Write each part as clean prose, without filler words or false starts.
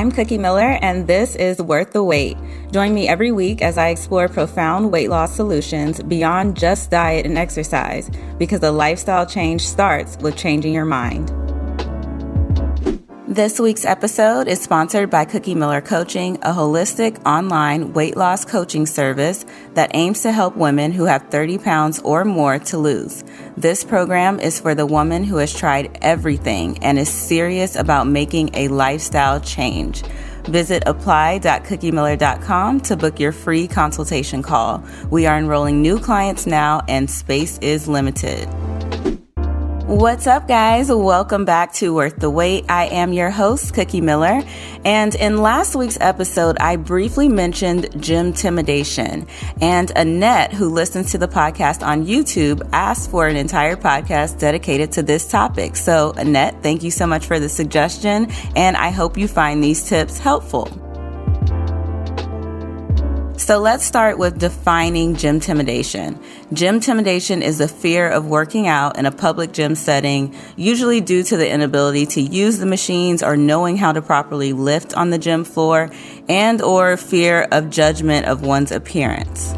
I'm Cookie Miller, and this is Worth the Wait. Join me every week as I explore profound weight loss solutions beyond just diet and exercise, because a lifestyle change starts with changing your mind. This week's episode is sponsored by Cookie Miller Coaching, a holistic online weight loss coaching service that aims to help women who have 30 pounds or more to lose. This program is for the woman who has tried everything and is serious about making a lifestyle change. Visit apply.cookiemiller.com to book your free consultation call. We are enrolling new clients now and space is limited. What's up, guys? Welcome back to Worth the Wait. I am your host, Cookie Miller. And in last week's episode, I briefly mentioned gym intimidation. And Annette, who listens to the podcast on YouTube, asked for an entire podcast dedicated to this topic. So Annette, thank you so much for the suggestion. And I hope you find these tips helpful. So let's start with defining gym intimidation. Gym intimidation is the fear of working out in a public gym setting, usually due to the inability to use the machines or knowing how to properly lift on the gym floor, and or fear of judgment of one's appearance.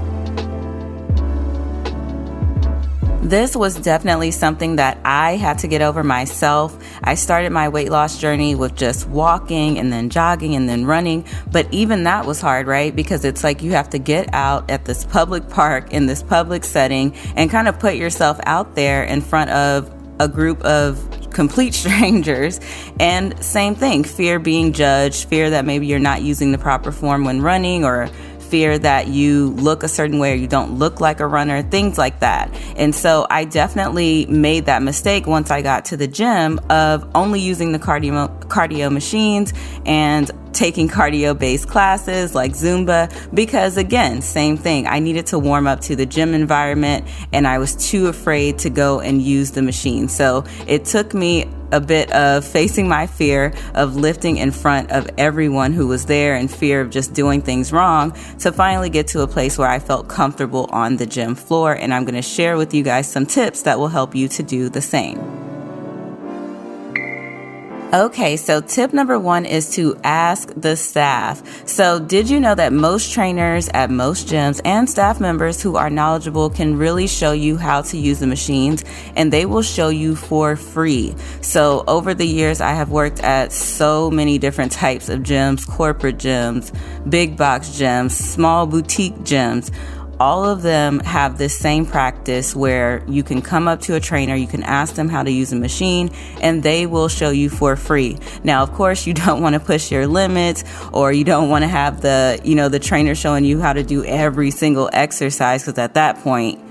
This was definitely something that I had to get over myself. I started my weight loss journey with just walking and then jogging and then running. But even that was hard, right? Because it's like you have to get out at this public park in this public setting and kind of put yourself out there in front of a group of complete strangers. And same thing, fear being judged, fear that maybe you're not using the proper form when running, or fear that you look a certain way or you don't look like a runner, things like that. And so I definitely made that mistake once I got to the gym of only using the cardio machines and taking cardio-based classes like Zumba, because again, same thing. I needed to warm up to the gym environment and I was too afraid to go and use the machine. So it took me a bit of facing my fear of lifting in front of everyone who was there and fear of just doing things wrong to finally get to a place where I felt comfortable on the gym floor. And I'm going to share with you guys some tips that will help you to do the same. Okay, so tip number 1 is to ask the staff. So did you know that most trainers at most gyms and staff members who are knowledgeable can really show you how to use the machines, and they will show you for free? So over the years, I have worked at so many different types of gyms, corporate gyms, big box gyms, small boutique gyms. All of them have this same practice where you can come up to a trainer, you can ask them how to use a machine, and they will show you for free. Now, of course, you don't want to push your limits, or you don't want to have the trainer showing you how to do every single exercise, because at that point,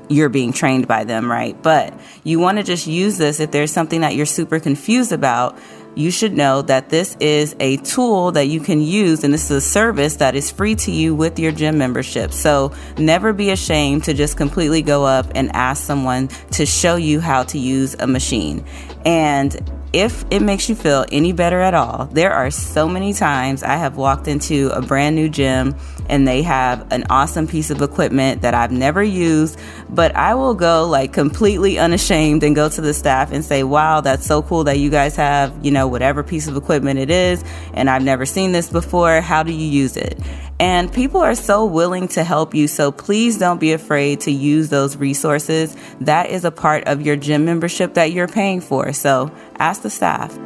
you're being trained by them, right? But you want to just use this if there's something that you're super confused about. You should know that this is a tool that you can use, and this is a service that is free to you with your gym membership. So never be ashamed to just completely go up and ask someone to show you how to use a machine. And if it makes you feel any better at all, there are so many times I have walked into a brand new gym and they have an awesome piece of equipment that I've never used, but I will go like completely unashamed and go to the staff and say, wow, that's so cool that you guys have, whatever piece of equipment it is, and I've never seen this before. How do you use it? And people are so willing to help you, so please don't be afraid to use those resources. That is a part of your gym membership that you're paying for, so ask the staff.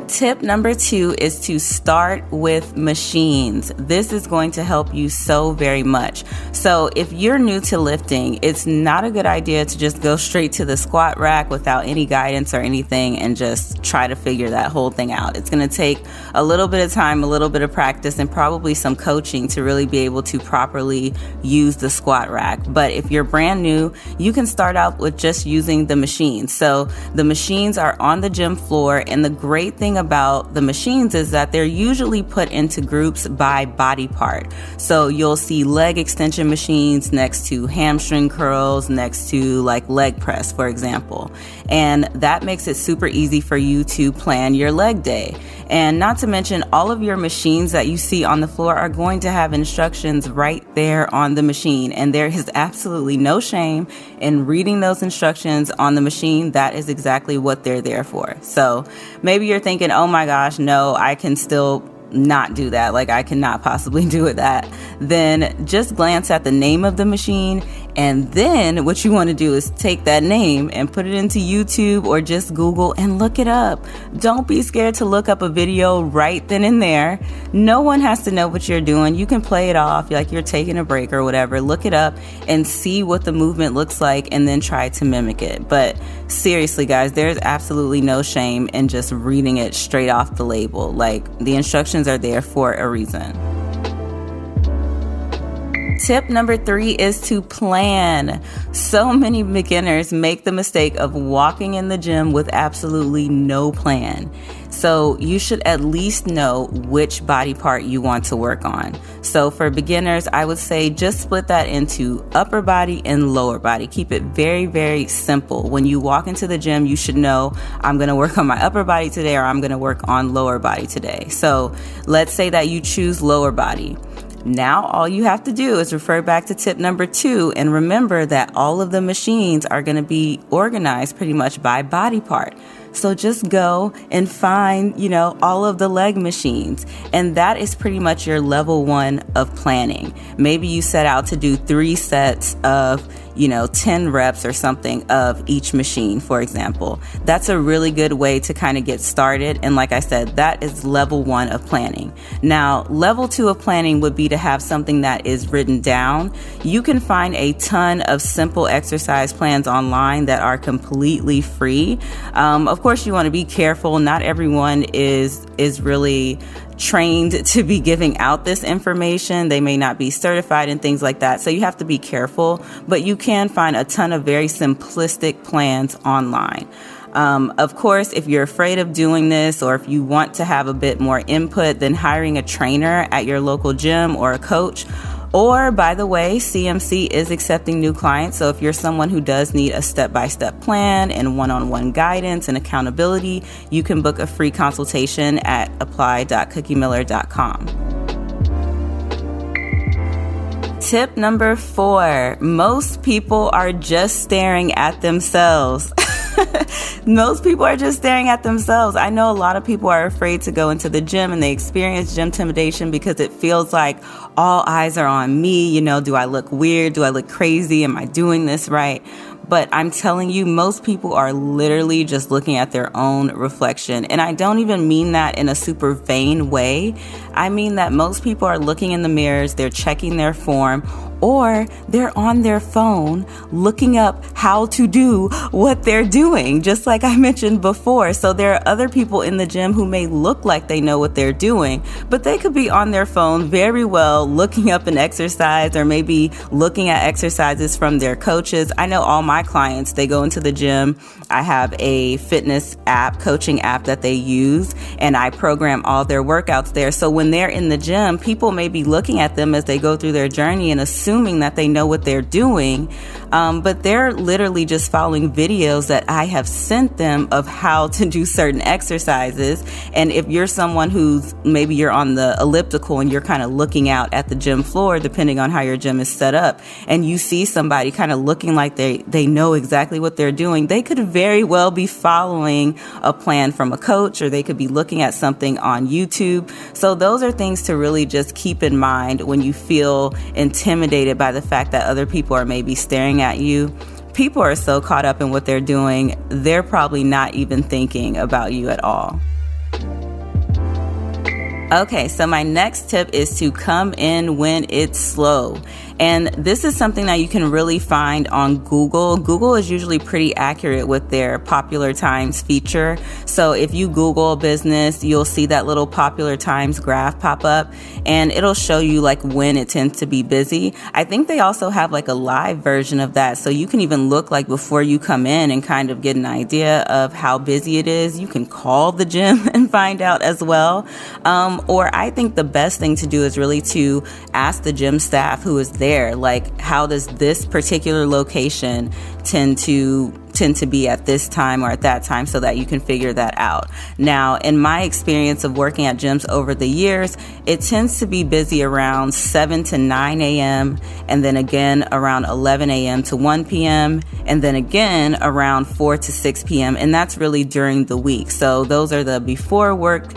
Tip number 2 is to start with machines. This is going to help you so very much. So if you're new to lifting, it's not a good idea to just go straight to the squat rack without any guidance or anything and just try to figure that whole thing out. It's going to take a little bit of time, a little bit of practice, and probably some coaching to really be able to properly use the squat rack. But if you're brand new, you can start out with just using the machines. So the machines are on the gym floor, and the great thing about the machines is that they're usually put into groups by body part. So you'll see leg extension machines next to hamstring curls, next to like leg press, for example. And that makes it super easy for you to plan your leg day. And not to mention, all of your machines that you see on the floor are going to have instructions right there on the machine. And there is absolutely no shame in reading those instructions on the machine. That is exactly what they're there for. So maybe you're thinking, oh my gosh, no, I can still not do that. Like, I cannot possibly do it that. Then just glance at the name of the machine. And then what you want to do is take that name and put it into YouTube or just Google and look it up. Don't be scared to look up a video right then and there. No one has to know what you're doing. You can play it off like you're taking a break or whatever. Look it up and see what the movement looks like and then try to mimic it. But seriously, guys, there's absolutely no shame in just reading it straight off the label. Like, the instructions are there for a reason. Tip number 3 is to plan. So many beginners make the mistake of walking in the gym with absolutely no plan. So you should at least know which body part you want to work on. So for beginners, I would say just split that into upper body and lower body. Keep it very, very simple. When you walk into the gym, you should know, I'm going to work on my upper body today, or I'm going to work on lower body today. So let's say that you choose lower body. Now all you have to do is refer back to tip number 2 and remember that all of the machines are going to be organized pretty much by body part. So just go and find, all of the leg machines. And that is pretty much your level 1 of planning. Maybe you set out to do 3 sets of 10 reps or something of each machine, for example. That's a really good way to kind of get started. And like I said, that is level 1 of planning. Now, level 2 of planning would be to have something that is written down. You can find a ton of simple exercise plans online that are completely free. Of course, you want to be careful. Not everyone is really trained to be giving out this information. They may not be certified and things like that. So you have to be careful, but you can find a ton of very simplistic plans online. Of course, if you're afraid of doing this, or if you want to have a bit more input, then hiring a trainer at your local gym or a coach. Or, by the way, CMC is accepting new clients. So if you're someone who does need a step-by-step plan and one-on-one guidance and accountability, you can book a free consultation at apply.cookiemiller.com. Tip number 4, most people are just staring at themselves. Most people are just staring at themselves. I know a lot of people are afraid to go into the gym and they experience gym intimidation because it feels like all eyes are on me. Do I look weird? Do I look crazy? Am I doing this right? But I'm telling you, most people are literally just looking at their own reflection. And I don't even mean that in a super vain way. I mean that most people are looking in the mirrors, they're checking their form, or they're on their phone looking up how to do what they're doing, just like I mentioned before. So there are other people in the gym who may look like they know what they're doing, but they could be on their phone very well looking up an exercise, or maybe looking at exercises from their coaches. I know all my clients, they go into the gym. I have a fitness app, coaching app that they use, and I program all their workouts there. So when they're in the gym, people may be looking at them as they go through their journey and assuming that they know what they're doing, but they're literally just following videos that I have sent them of how to do certain exercises. And if you're someone who's, maybe you're on the elliptical and you're kind of looking out at the gym floor, depending on how your gym is set up, and you see somebody kind of looking like they know exactly what they're doing, they could very well be following a plan from a coach, or they could be looking at something on YouTube. So those are things to really just keep in mind when you feel intimidated by the fact that other people are maybe staring at you. People are so caught up in what they're doing, they're probably not even thinking about you at all. Okay, so my next tip is to come in when it's slow. And this is something that you can really find on Google. Google is usually pretty accurate with their popular times feature. So if you Google business, you'll see that little popular times graph pop up, and it'll show you like when it tends to be busy. I think they also have like a live version of that. So you can even look like before you come in and kind of get an idea of how busy it is. You can call the gym and find out as well. Or I think the best thing to do is really to ask the gym staff who is there compare, like, how does this particular location tend to be at this time or at that time, so that you can figure that out. Now, in my experience of working at gyms over the years, it tends to be busy around 7 to 9 a.m. and then again around 11 a.m. to 1 p.m. and then again around 4 to 6 p.m. And that's really during the week. So those are the before work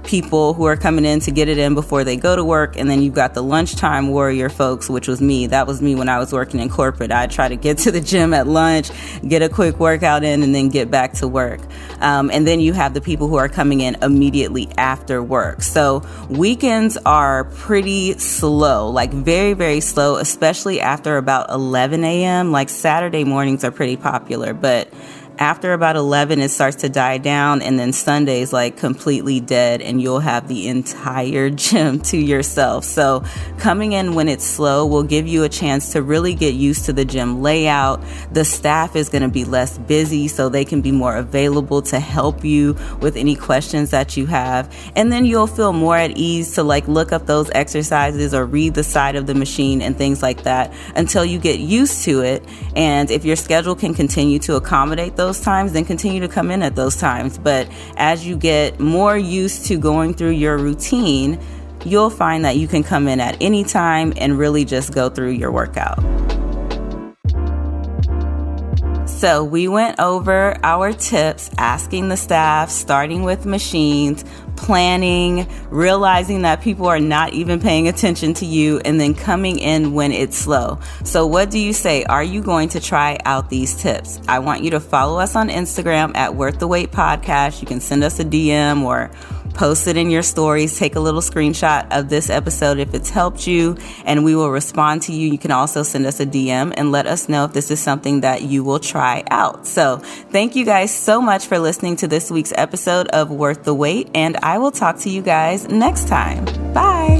people who are coming in to get it in before they go to work. And then you've got the lunchtime warrior folks, which was me. That was me when I was working in corporate. I'd try to get to the gym at lunch, get a quick workout in, and then get back to work. And then you have the people who are coming in immediately after work. So weekends are pretty slow, like very, very slow, especially after about 11 a.m. Like Saturday mornings are pretty popular, but after about 11, it starts to die down, and then Sunday's like completely dead, and you'll have the entire gym to yourself. So coming in when it's slow will give you a chance to really get used to the gym layout. The staff is going to be less busy, so they can be more available to help you with any questions that you have. And then you'll feel more at ease to like look up those exercises or read the side of the machine and things like that until you get used to it. And if your schedule can continue to accommodate those times, then continue to come in at those times. But as you get more used to going through your routine, you'll find that you can come in at any time and really just go through your workout. So we went over our tips, asking the staff, starting with machines, planning, realizing that people are not even paying attention to you, and then coming in when it's slow. So what do you say? Are you going to try out these tips? I want you to follow us on Instagram at Worth the Wait Podcast. You can send us a DM or post it in your stories. Take a little screenshot of this episode if it's helped you, and we will respond to you. You can also send us a DM and let us know if this is something that you will try out. So thank you guys so much for listening to this week's episode of Worth the Wait, and I will talk to you guys next time. Bye.